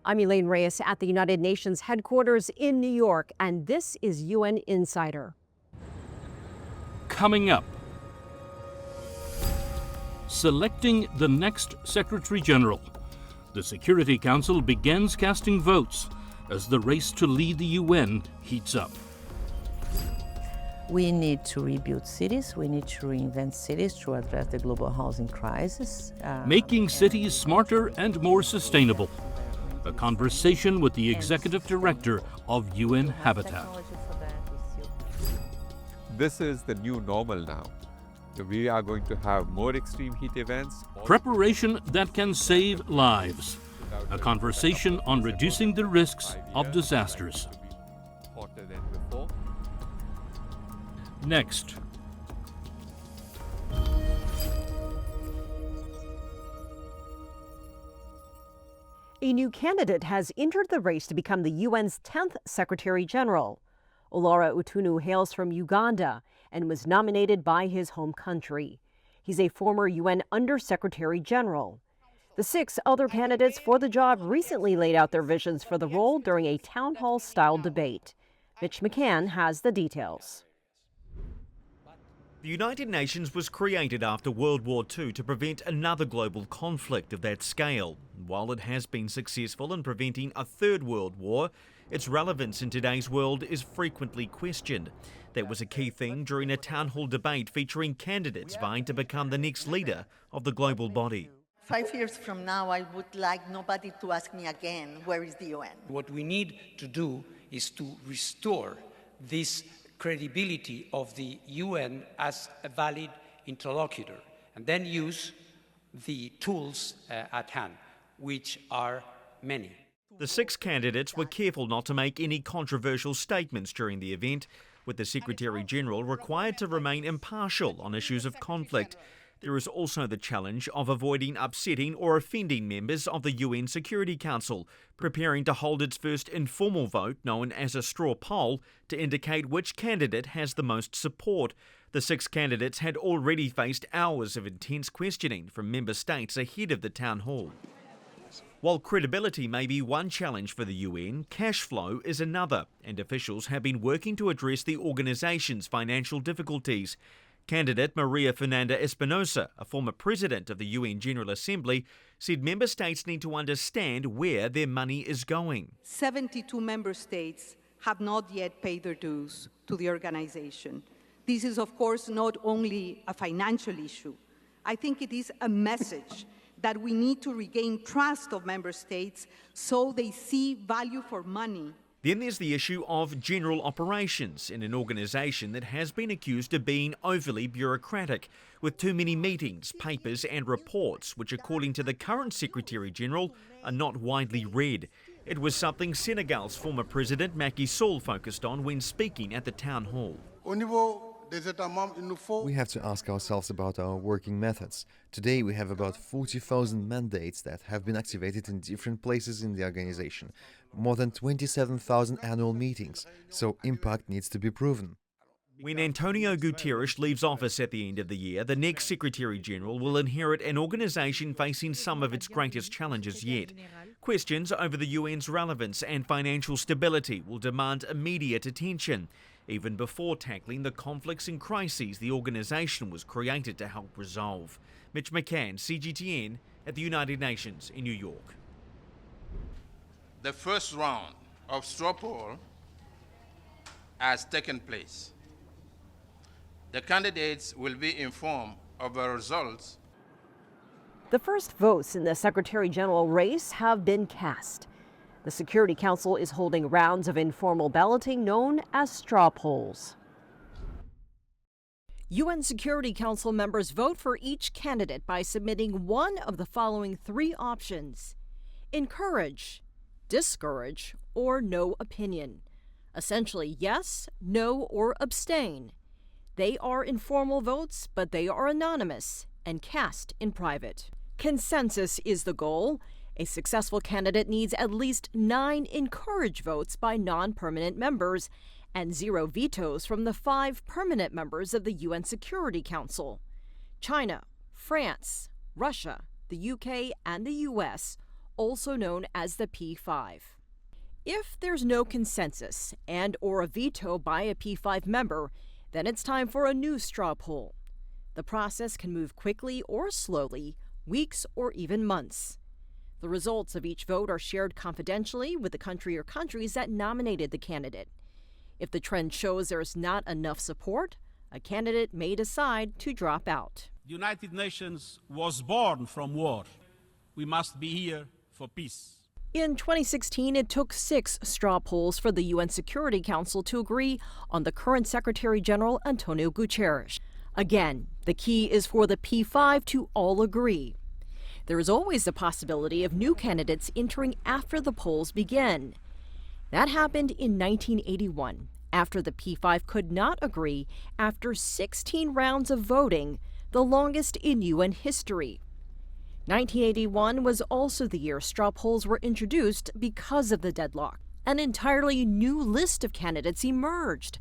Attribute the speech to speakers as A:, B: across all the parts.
A: I'm Elaine Reyes at the United Nations headquarters in New York, and this is UN Insider.
B: Coming up, selecting the next Secretary General. The Security Council begins casting votes as the race to lead the UN heats up.
C: We need to rebuild cities. We need to reinvent cities to address the global housing crisis.
B: Making cities smarter and more sustainable. A conversation with the Executive Director of UN Habitat.
D: This is the new normal now. We are going to have more extreme heat events.
B: Preparation that can save lives. A conversation on reducing the risks of disasters.
D: Hotter than before.
B: Next.
A: A new candidate has entered the race to become the UN's 10th Secretary General. Olara Otunu hails from Uganda and was nominated by his home country. He's a former UN Undersecretary General. The 6 other candidates for the job recently laid out their visions for the role during a town hall-style debate. Mitch McCann has the details.
E: The United Nations was created after World War II to prevent another global conflict of that scale. While it has been successful in preventing a third world war, its relevance in today's world is frequently questioned. That was a key thing during a town hall debate featuring candidates vying to become the next leader of the global body.
F: 5 years from now, I would like nobody to ask me again, where is the UN?
G: What we need to do is to restore this credibility of the UN as a valid interlocutor, and then use the tools at hand, which are many.
E: The 6 candidates were careful not to make any controversial statements during the event, with the Secretary-General required to remain impartial on issues of conflict. There is also the challenge of avoiding upsetting or offending members of the UN Security Council, preparing to hold its first informal vote, known as a straw poll, to indicate which candidate has the most support. The 6 candidates had already faced hours of intense questioning from member states ahead of the town hall. While credibility may be one challenge for the UN, cash flow is another, and officials have been working to address the organisation's financial difficulties. Candidate Maria Fernanda Espinosa, a former president of the UN General Assembly, said member states need to understand where their money is going.
H: 72 member states have not yet paid their dues to the organization. This is, of course, not only a financial issue. I think it is a message that we need to regain trust of member states so they see value for money.
E: Then there's the issue of general operations in an organisation that has been accused of being overly bureaucratic, with too many meetings, papers and reports, which according to the current Secretary-General are not widely read. It was something Senegal's former President Macky Sall focused on when speaking at the town hall.
I: We have to ask ourselves about our working methods. Today we have about 40,000 mandates that have been activated in different places in the organization. More than 27,000 annual meetings, so impact needs to be proven.
E: When Antonio Guterres leaves office at the end of the year, the next Secretary-General will inherit an organisation facing some of its greatest challenges yet. Questions over the UN's relevance and financial stability will demand immediate attention, even before tackling the conflicts and crises the organisation was created to help resolve. Mitch McCann, CGTN, at the United Nations in New York.
J: The first round of straw poll has taken place. The candidates will be informed of the results.
A: The first votes in the Secretary General race have been cast. The Security Council is holding rounds of informal balloting known as straw polls. UN Security Council members vote for each candidate by submitting one of the following 3 options: encourage, discourage, or no opinion. Essentially, yes, no, or abstain. They are informal votes, but they are anonymous and cast in private. Consensus is the goal. A successful candidate needs at least 9 encourage votes by non-permanent members and 0 vetoes from the 5 permanent members of the UN Security Council. China, France, Russia, the UK, and the US also known as the P5. If there's no consensus and/or a veto by a P5 member, then it's time for a new straw poll. The process can move quickly or slowly, weeks or even months. The results of each vote are shared confidentially with the country or countries that nominated the candidate. If the trend shows there's not enough support, a candidate may decide to drop out.
K: The United Nations was born from war. We must be here for peace.
A: In 2016, it took 6 straw polls for the UN Security Council to agree on the current Secretary General Antonio Guterres. Again, the key is for the P5 to all agree. There is always the possibility of new candidates entering after the polls begin. That happened in 1981, after the P5 could not agree after 16 rounds of voting, the longest in UN history. 1981 was also the year straw polls were introduced because of the deadlock. An entirely new list of candidates emerged,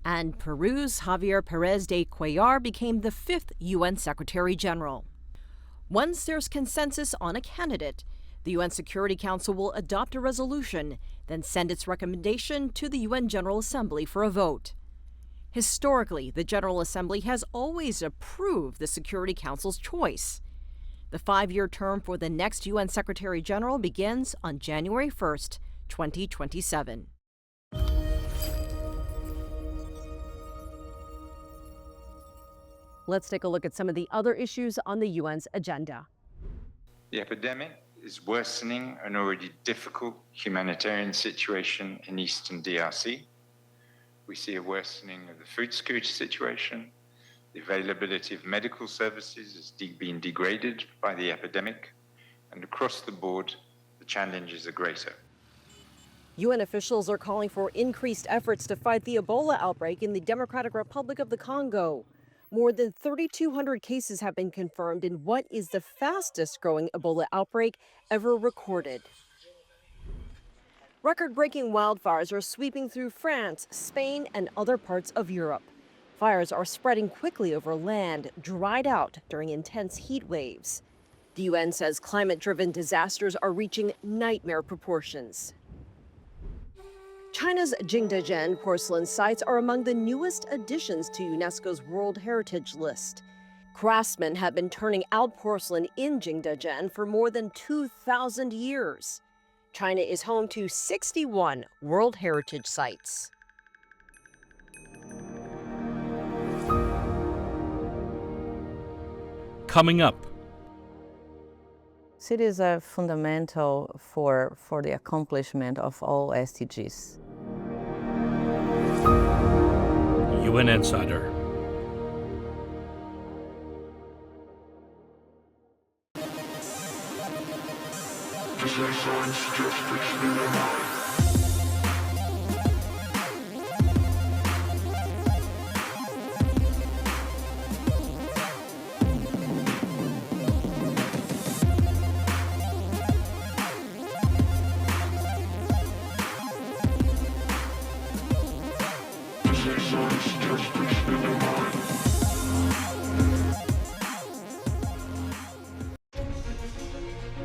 A: and Peru's Javier Pérez de Cuellar became the 5th UN Secretary General. Once there's consensus on a candidate, the UN Security Council will adopt a resolution, then send its recommendation to the UN General Assembly for a vote. Historically, the General Assembly has always approved the Security Council's choice. The 5-year term for the next UN Secretary General begins on January 1st, 2027.
L: Let's take a look at some of the other issues on the UN's agenda.
M: The epidemic is worsening an already difficult humanitarian situation in eastern DRC. We see a worsening of the food security situation. The availability of medical services is being degraded by the epidemic, and across the board, the challenges are greater.
L: UN officials are calling for increased efforts to fight the Ebola outbreak in the Democratic Republic of the Congo. More than 3,200 cases have been confirmed in what is the fastest growing Ebola outbreak ever recorded. Record-breaking wildfires are sweeping through France, Spain, and other parts of Europe. Fires are spreading quickly over land, dried out during intense heat waves. The UN says climate-driven disasters are reaching nightmare proportions. China's Jingdezhen porcelain sites are among the newest additions to UNESCO's World Heritage List. Craftsmen have been turning out porcelain in Jingdezhen for more than 2,000 years. China is home to 61 World Heritage Sites.
B: Coming up.
C: Cities are fundamental for the accomplishment of all SDGs.
B: UN Insider.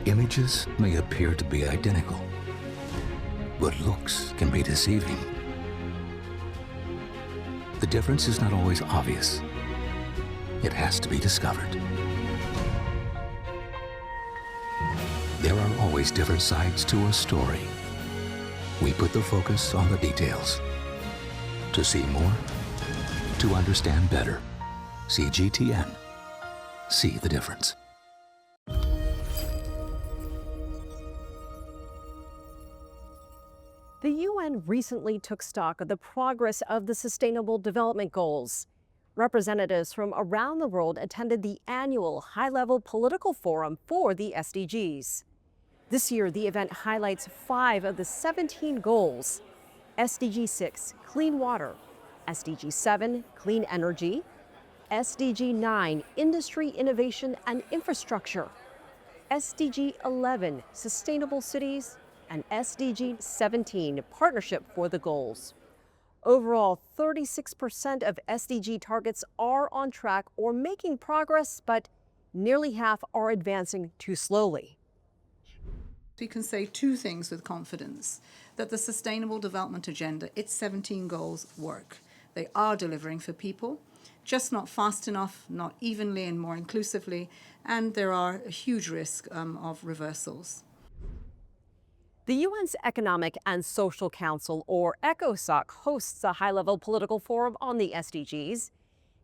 N: Images may appear to be identical, but looks can be deceiving. The difference is not always obvious. It has to be discovered. There are always different sides to a story. We put the focus on the details. To see more, to understand better. CGTN. See the difference.
L: The UN recently took stock of the progress of the Sustainable Development Goals. Representatives from around the world attended the annual high-level political forum for the SDGs. This year, the event highlights 5 of the 17 goals: SDG 6, clean water; SDG 7, clean energy; SDG 9, industry, innovation, and infrastructure; SDG 11, sustainable cities; and SDG 17, partnership for the goals. Overall, 36% of SDG targets are on track or making progress, but nearly half are advancing too slowly.
O: We can say two things with confidence: that the Sustainable Development Agenda, its 17 goals, work. They are delivering for people, just not fast enough, not evenly and more inclusively, and there are a huge risk of reversals.
L: The UN's Economic and Social Council, or ECOSOC, hosts a high-level political forum on the SDGs.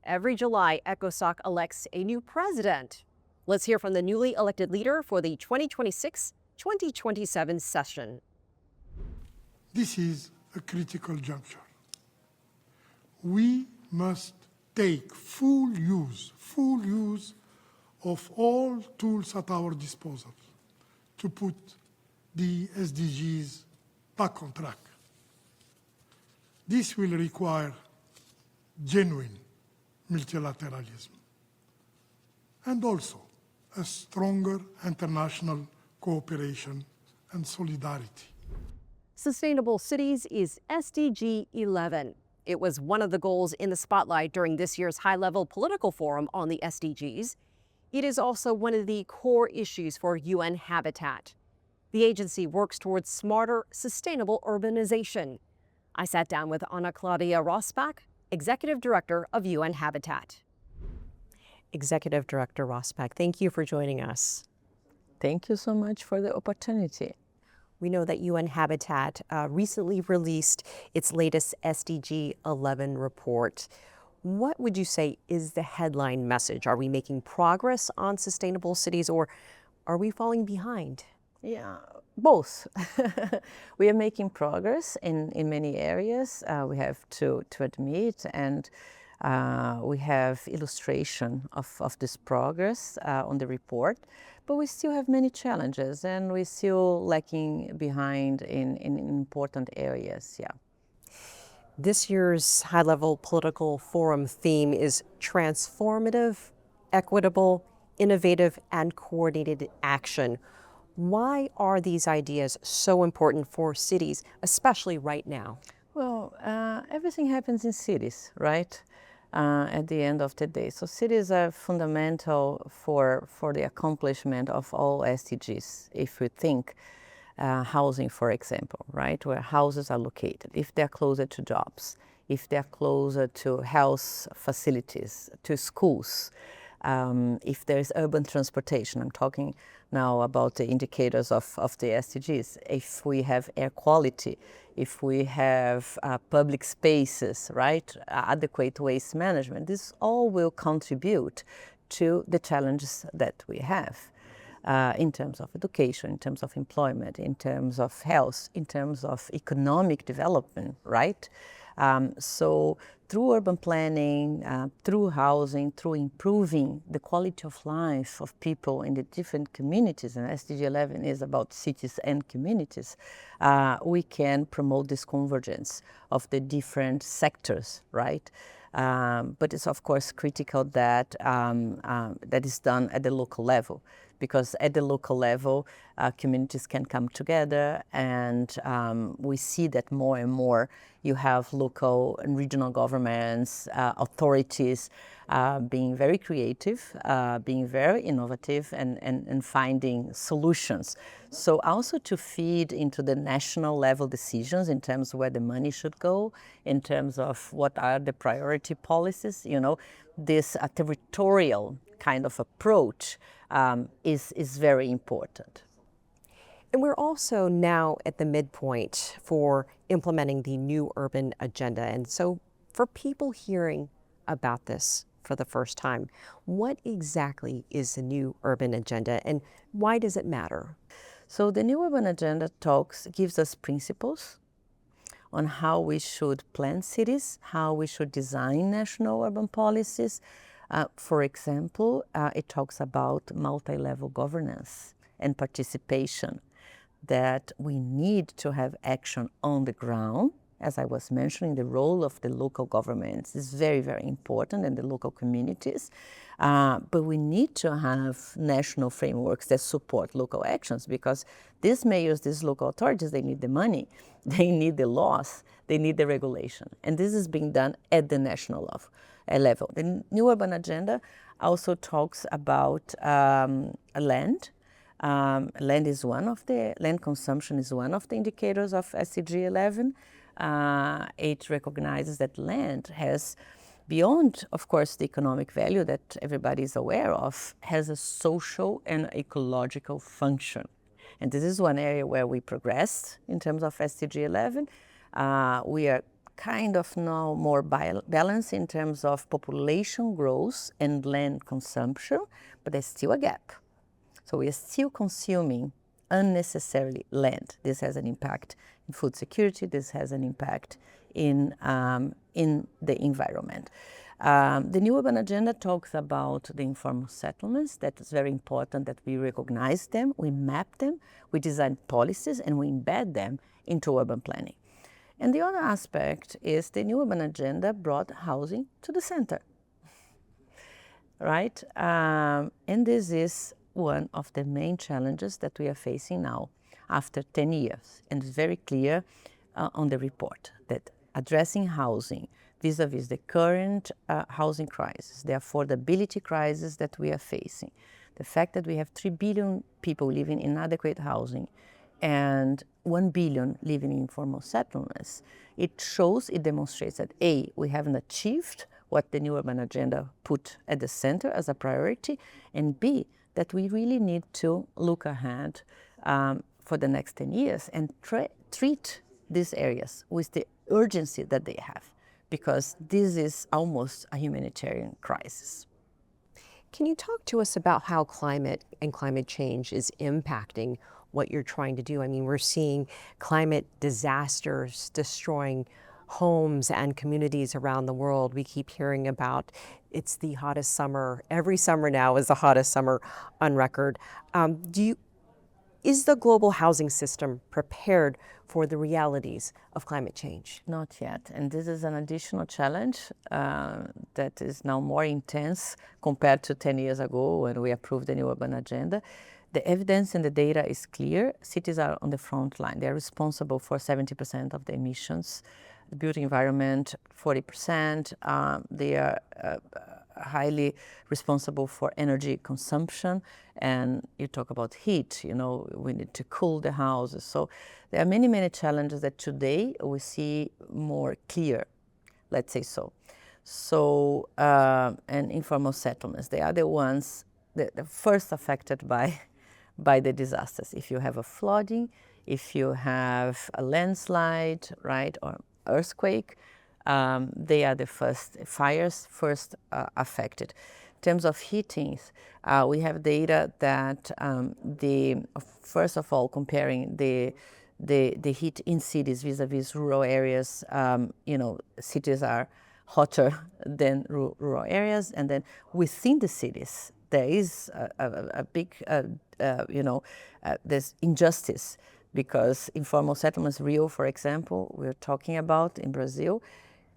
L: Every July, ECOSOC elects a new president. Let's hear from the newly elected leader for the 2026-2027 session.
P: This is a critical juncture. We must take full use of all tools at our disposal to put the SDGs back on track. This will require genuine multilateralism and also a stronger international cooperation and solidarity.
L: Sustainable Cities is SDG 11. It was one of the goals in the spotlight during this year's high-level political forum on the SDGs. It is also one of the core issues for UN Habitat. The agency works towards smarter, sustainable urbanization. I sat down with Ana Claudia Rosbach, Executive Director of UN Habitat. Executive Director Rosbach, thank you for joining us.
C: Thank you so much for the opportunity.
L: We know that UN Habitat recently released its latest SDG 11 report. What would you say is the headline message? Are we making progress on sustainable cities, or are we falling behind?
C: Yeah, both. We are making progress in many areas, we have to admit, and we have illustration of this progress on the report, but we still have many challenges and we're still lacking behind in important areas, yeah.
L: This year's high-level political forum theme is transformative, equitable, innovative, and coordinated action. Why are these ideas so important for cities, especially right now?
C: Well, everything happens in cities, right? At the end of the day. So cities are fundamental for the accomplishment of all SDGs. If we think housing, for example, right, where houses are located, if they're closer to jobs, if they're closer to health facilities, to schools, if there's urban transportation, I'm talking now about the indicators of the SDGs, if we have air quality, if we have public spaces, right, adequate waste management, this all will contribute to the challenges that we have in terms of education, in terms of employment, in terms of health, in terms of economic development, right? So through urban planning, through housing, through improving the quality of life of people in the different communities, and SDG 11 is about cities and communities, we can promote this convergence of the different sectors, right? But it's of course critical that that is done at the local level, because at the local level, communities can come together, and we see that more and more you have local and regional governments, authorities being very creative, being very innovative, and finding solutions. So also to feed into the national level decisions in terms of where the money should go, in terms of what are the priority policies, you know, this territorial kind of approach is very important.
L: And we're also now at the midpoint for implementing the new urban agenda. And so for people hearing about this for the first time, what exactly is the new urban agenda and why does it matter?
C: So the new urban agenda gives us principles on how we should plan cities, how we should design national urban policies. For example, it talks about multi-level governance and participation, that we need to have action on the ground. As I was mentioning, the role of the local governments is very, very important, and the local communities. But we need to have national frameworks that support local actions, because these mayors, these local authorities, they need the money, they need the laws, they need the regulation. And this is being done at the national level. The new urban agenda also talks about land, Land consumption is one of the indicators of SDG 11. It recognizes that land has, beyond, of course, the economic value that everybody is aware of, has a social and ecological function. And this is one area where we progressed in terms of SDG 11. We are kind of now more balanced in terms of population growth and land consumption, but there's still a gap. So we are still consuming unnecessarily land. This has an impact in food security. This has an impact in the environment. The New Urban Agenda talks about the informal settlements. That is very important that we recognize them, we map them, we design policies, and we embed them into urban planning. And the other aspect is the New Urban Agenda brought housing to the center, right? And this is one of the main challenges that we are facing now after 10 years. And it's very clear on the report that addressing housing vis-a-vis the current housing crisis, the affordability crisis that we are facing, the fact that we have 3 billion people living in inadequate housing and 1 billion living in informal settlements, it demonstrates that A, we haven't achieved what the New Urban Agenda put at the center as a priority, and B, that we really need to look ahead for the next 10 years and treat these areas with the urgency that they have, because this is almost a humanitarian crisis.
L: Can you talk to us about how climate and climate change is impacting what you're trying to do? I mean, we're seeing climate disasters destroying homes and communities around the world. We keep hearing about it's the hottest summer. Every summer now is the hottest summer on record. Is the global housing system prepared for the realities of climate change?
C: Not yet, and this is an additional challenge that is now more intense compared to 10 years ago when we approved the New Urban Agenda. The evidence and the data is clear. Cities are on the front line. They're responsible for 70% of the emissions. The built environment, 40%. They are highly responsible for energy consumption. And you talk about heat, we need to cool the houses. So there are many, many challenges that today we see more clear, let's say so. So, and informal settlements, they are the ones that are first affected by the disasters. If you have a flooding, if you have a landslide, right, or earthquake, they are the first affected. In terms of heatings, we have data that first of all, comparing the heat in cities vis-a-vis rural areas, cities are hotter than rural areas, and then within the cities, there is a big, there's injustice, because informal settlements, Rio, for example, we're talking about in Brazil,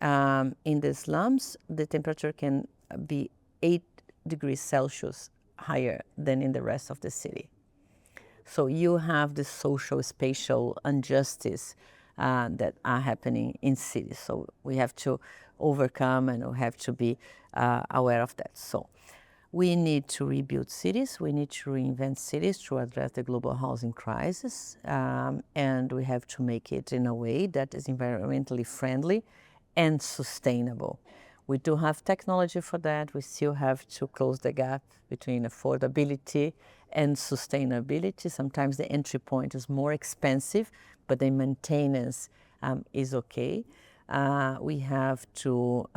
C: in the slums, the temperature can be 8 degrees Celsius higher than in the rest of the city. So you have the social, spatial injustice that are happening in cities. So we have to overcome and we have to be aware of that. So we need to rebuild cities, we need to reinvent cities to address the global housing crisis, and we have to make it in a way that is environmentally friendly and sustainable. We do have technology for that. We still have to close the gap between affordability and sustainability. Sometimes the entry point is more expensive, but the maintenance is okay. We have to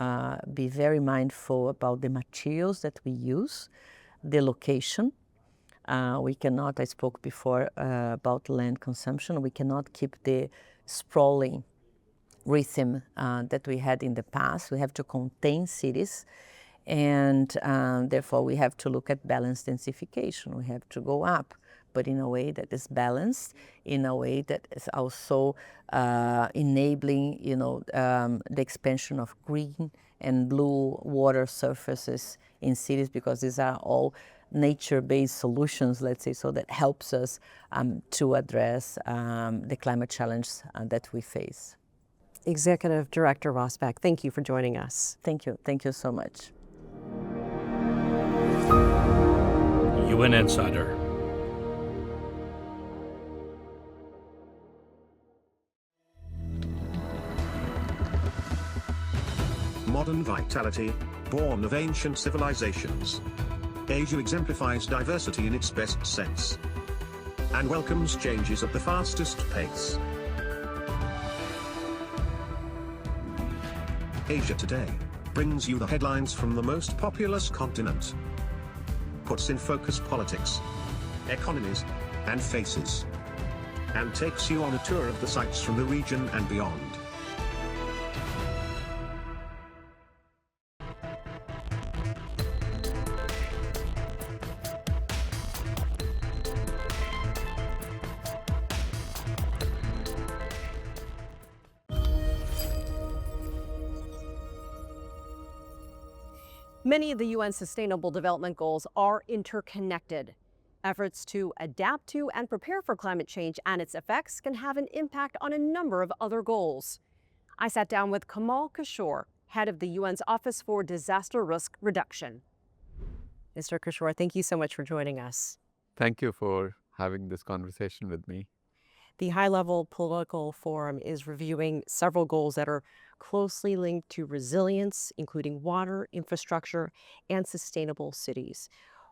C: be very mindful about the materials that we use, the location. We cannot, I spoke before about land consumption, we cannot keep the sprawling rhythm that we had in the past. We have to contain cities, and therefore we have to look at balanced densification. We have to go up, but in a way that is balanced, in a way that is also enabling, the expansion of green and blue water surfaces in cities, because these are all nature-based solutions, let's say, so that helps us to address the climate challenge that we face.
L: Executive Director Rosbach, thank you for joining us.
C: Thank you. Thank you so much.
B: UN Insider.
Q: modern vitality, born of ancient civilizations. Asia exemplifies diversity in its best sense and welcomes changes at the fastest pace. Asia Today brings you the headlines from the most populous continent, puts in focus politics, economies, and faces, and takes you on a tour of the sights from the region and beyond.
L: Many of the UN Sustainable Development Goals are interconnected. Efforts to adapt to and prepare for climate change and its effects can have an impact on a number of other goals. I sat down with Kamal Kishore, head of the UN's Office for Disaster Risk Reduction. Mr. Kishore, thank you so much for joining us.
D: Thank you for having this conversation with me.
L: The high-level political forum is reviewing several goals that are closely linked to resilience, including water, infrastructure, and sustainable cities.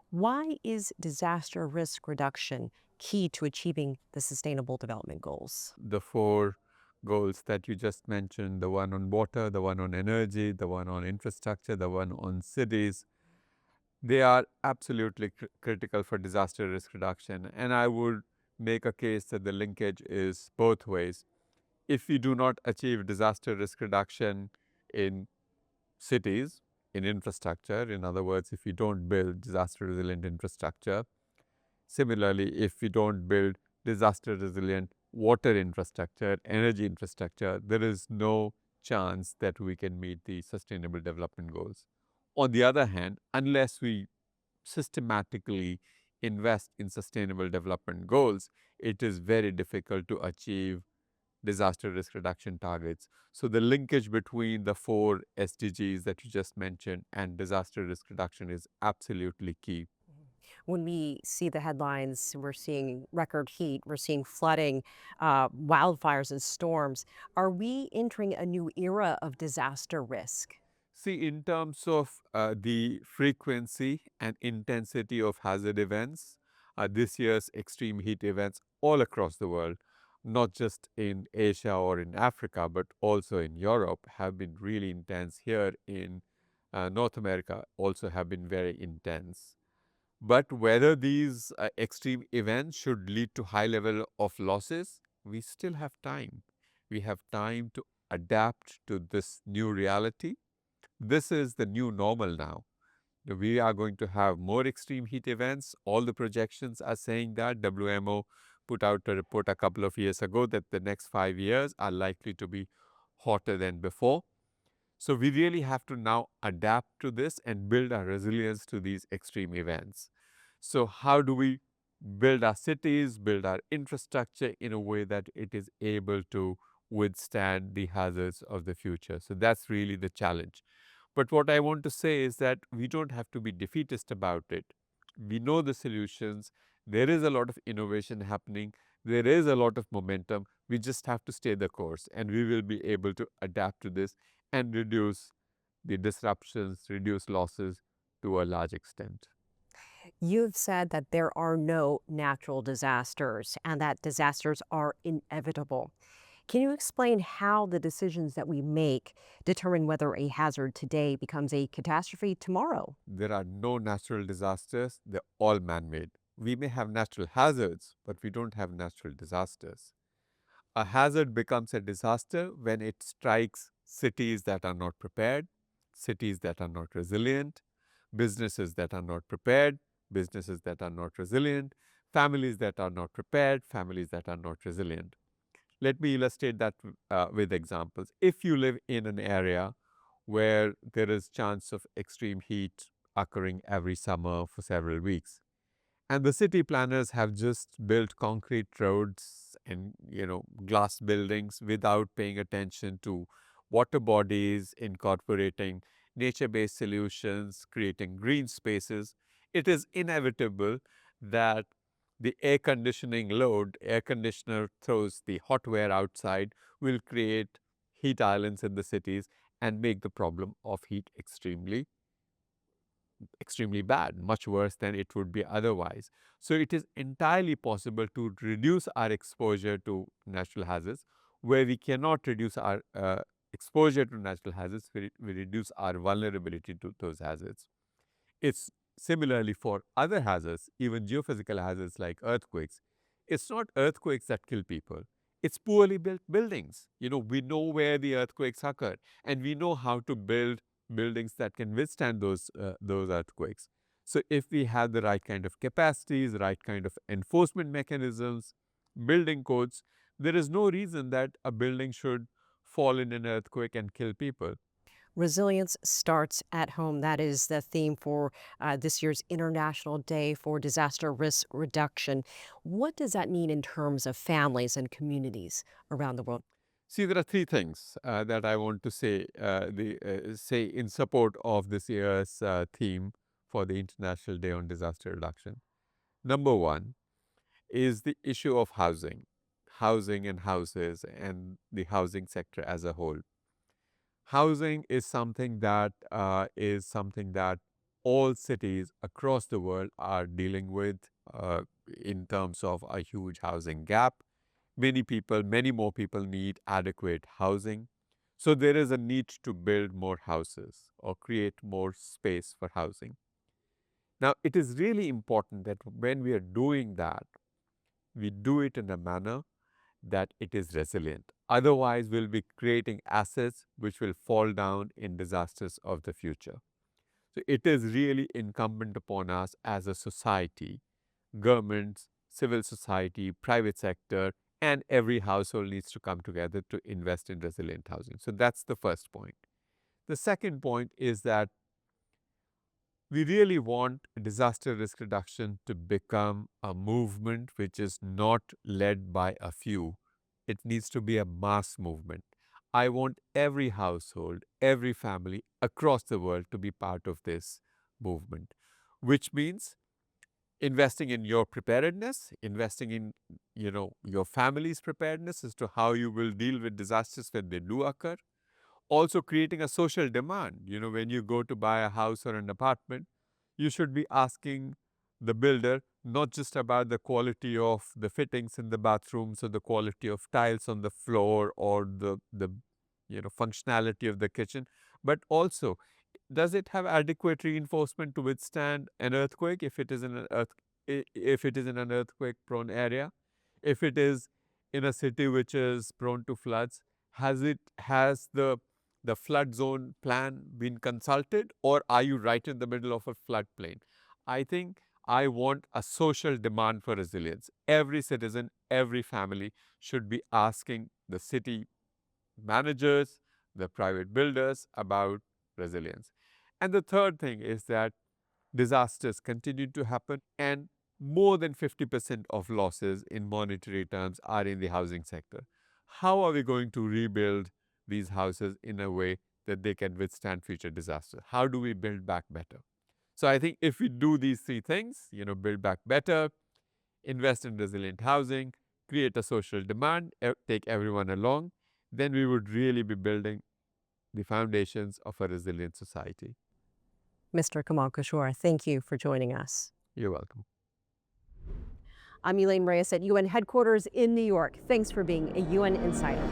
L: Why is disaster risk reduction key to achieving the Sustainable Development Goals?
D: The 4 goals that you just mentioned, the one on water, the one on energy, the one on infrastructure, the one on cities, they are absolutely critical for disaster risk reduction. And I would make a case that the linkage is both ways. If we do not achieve disaster risk reduction in cities, in infrastructure, in other words, if we don't build disaster resilient infrastructure, similarly, if we don't build disaster resilient water infrastructure, energy infrastructure, there is no chance that we can meet the Sustainable Development Goals. On the other hand, unless we systematically invest in Sustainable Development Goals, it is very difficult to achieve disaster risk reduction targets. So the linkage between the 4 SDGs that you just mentioned and disaster risk reduction is absolutely key.
L: When we see the headlines, we're seeing record heat, we're seeing flooding, wildfires and storms. Are we entering a new era of disaster risk?
D: See, in terms of the frequency and intensity of hazard events, this year's extreme heat events all across the world, not just in Asia or in Africa, but also in Europe, have been really intense. Here in North America also have been very intense. But whether these extreme events should lead to high level of losses, we still have time. We have time to adapt to this new reality. This is the new normal now. We are going to have more extreme heat events. All the projections are saying that. WMO put out a report a couple of years ago that the next 5 years are likely to be hotter than before. So we really have to now adapt to this and build our resilience to these extreme events. So how do we build our cities, build our infrastructure in a way that it is able to withstand the hazards of the future? So that's really the challenge. But what I want to say is that we don't have to be defeatist about it. We know the solutions. There is a lot of innovation happening. There is a lot of momentum. We just have to stay the course, and we will be able to adapt to this and reduce the disruptions, reduce losses to a large extent.
L: You've said that there are no natural disasters and that disasters are inevitable. Can you explain how the decisions that we make determine whether a hazard today becomes a catastrophe tomorrow?
D: There are no natural disasters. They're all man-made. We may have natural hazards, but we don't have natural disasters. A hazard becomes a disaster when it strikes cities that are not prepared, cities that are not resilient, businesses that are not prepared, businesses that are not resilient, families that are not prepared, families that are not resilient. Let me illustrate that with examples. If you live in an area where there is chance of extreme heat occurring every summer for several weeks, and the city planners have just built concrete roads and glass buildings without paying attention to water bodies, incorporating nature-based solutions, creating green spaces, it is inevitable that the air conditioning load, air conditioner throws the hot air outside, will create heat islands in the cities, and make the problem of heat extremely bad, much worse than it would be otherwise. So it is entirely possible to reduce our exposure to natural hazards. Where we cannot reduce our exposure to natural hazards, we reduce our vulnerability to those hazards. It's similarly for other hazards, even geophysical hazards like earthquakes. It's not earthquakes that kill people. It's poorly built buildings. You know, we know where the earthquakes occur, and we know how to build buildings that can withstand those earthquakes. So if we have the right kind of capacities, the right kind of enforcement mechanisms, building codes, there is no reason that a building should fall in an earthquake and kill people.
L: Resilience starts at home. That is the theme for this year's International Day for Disaster Risk Reduction. What does that mean in terms of families and communities around the world?
D: See, there are three things that I want to say, say in support of this year's theme for the International Day on Disaster Reduction. Number one is the issue of housing and houses and the housing sector as a whole. Housing is something that all cities across the world are dealing with in terms of a huge housing gap. Many more people need adequate housing. So there is a need to build more houses or create more space for housing. Now, it is really important that when we are doing that, we do it in a manner that it is resilient. Otherwise, we'll be creating assets which will fall down in disasters of the future. So it is really incumbent upon us as a society, governments, civil society, private sector, and every household needs to come together to invest in resilient housing. So that's the first point. The second point is that we really want disaster risk reduction to become a movement which is not led by a few. It needs to be a mass movement. I want every household, every family across the world to be part of this movement, which means investing in your preparedness, investing in your family's preparedness as to how you will deal with disasters when they do occur. Also creating a social demand. When you go to buy a house or an apartment, you should be asking the builder not just about the quality of the fittings in the bathrooms or the quality of tiles on the floor or the functionality of the kitchen, but also does it have adequate reinforcement to withstand an earthquake if it is in an earthquake prone area, if it is in a city which is prone to floods, has the flood zone plan been consulted, or are you right in the middle of a floodplain? I think I want a social demand for resilience. Every citizen, every family should be asking the city managers, the private builders about resilience. And the third thing is that disasters continue to happen, and more than 50% of losses in monetary terms are in the housing sector. How are we going to rebuild these houses in a way that they can withstand future disasters? How do we build back better? So I think if we do these three things, build back better, invest in resilient housing, create a social demand, take everyone along, then we would really be building the foundations of a resilient society.
L: Mr. Kamal Kishore, thank you for joining us.
D: You're welcome.
L: I'm Elaine Reyes at UN headquarters in New York. Thanks for being a UN Insider.